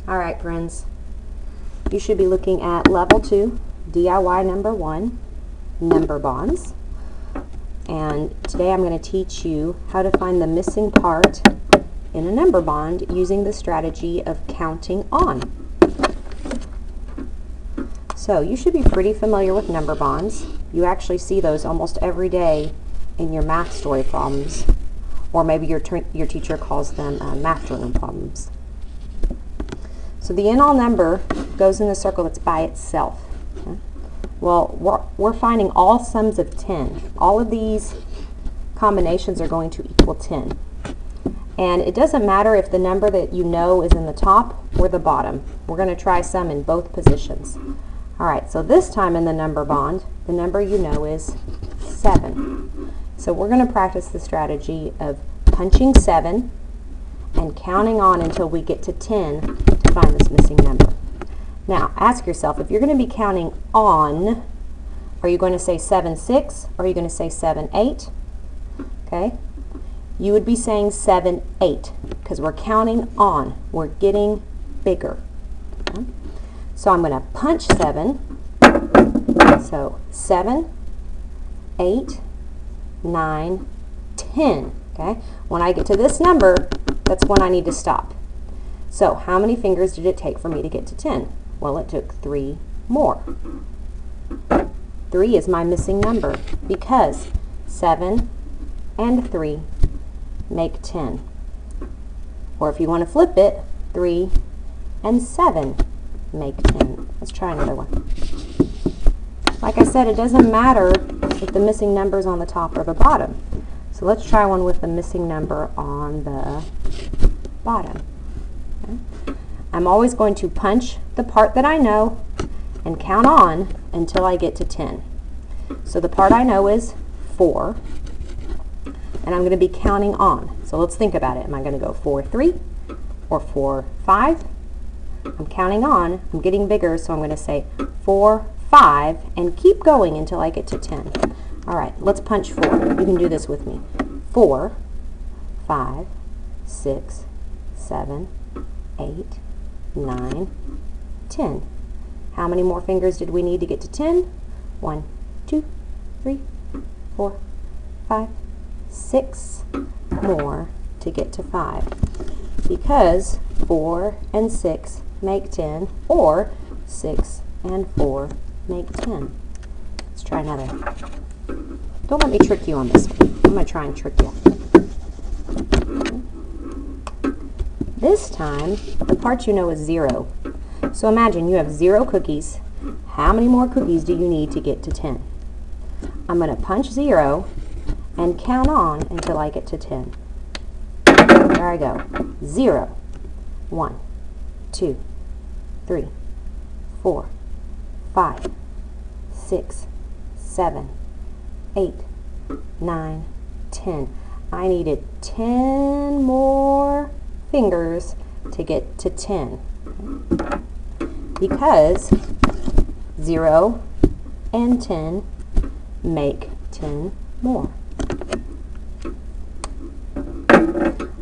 All right, friends. You should be looking at Level 2, DIY number 1, number bonds. And today I'm going to teach you how to find the missing part in a number bond using the strategy of counting on. So you should be pretty familiar with number bonds. You actually see those almost every day in your math story problems, or maybe your teacher calls them math journal problems. So the in all number goes in the circle that's by itself. Okay? Well, we're finding all sums of 10. All of these combinations are going to equal 10. And it doesn't matter if the number that you know is in the top or the bottom. We're going to try some in both positions. All right, so this time in the number bond, the number you know is 7. So we're going to practice the strategy of punching 7 and counting on until we get to 10 to find this missing number. Now, ask yourself, if you're going to be counting on, are you going to say 7, 6, or are you going to say 7, 8? Okay? You would be saying 7, 8, because we're counting on. We're getting bigger. Okay? So I'm going to punch 7. So 7, 8, 9, 10. Okay? When I get to this number, that's when I need to stop. So how many fingers did it take for me to get to 10? Well, it took 3 more. 3 is my missing number because 7 and 3 make 10. Or if you want to flip it, 3 and 7 make 10. Let's try another one. Like I said, it doesn't matter if the missing number is on the top or the bottom. So let's try one with the missing number on the bottom. Okay. I'm always going to punch the part that I know and count on until I get to 10. So the part I know is 4, and I'm going to be counting on. So let's think about it. Am I going to go 4, 3 or 4, 5? I'm counting on. I'm getting bigger, so I'm going to say 4, 5 and keep going until I get to 10. All right, let's punch 4. You can do this with me. 4, 5, 6, 7, 8, 9, 10. How many more fingers did we need to get to 10? 1, 2, 3, 4, 5, 6 more to get to 5. Because 4 and 6 make 10, or 6 and 4 make 10. Let's try another. Don't let me trick you on this one. I'm going to try and trick you. This time, the part you know is 0. So imagine you have 0 cookies. How many more cookies do you need to get to 10? I'm going to punch 0 and count on until I get to 10. There I go. 0, 1, 2, 3, 4, 5, 6, 7, 8, 9, 10. I needed 10 more fingers to get to 10. Because 0 and 10 make 10 more.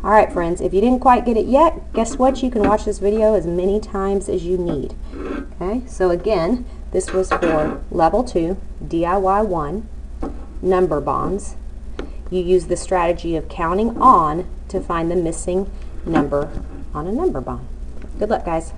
Alright friends, if you didn't quite get it yet, guess what? You can watch this video as many times as you need. Okay, so again, this was for Level 2, DIY 1, number bonds. You use the strategy of counting on to find the missing number on a number bond. Good luck, guys.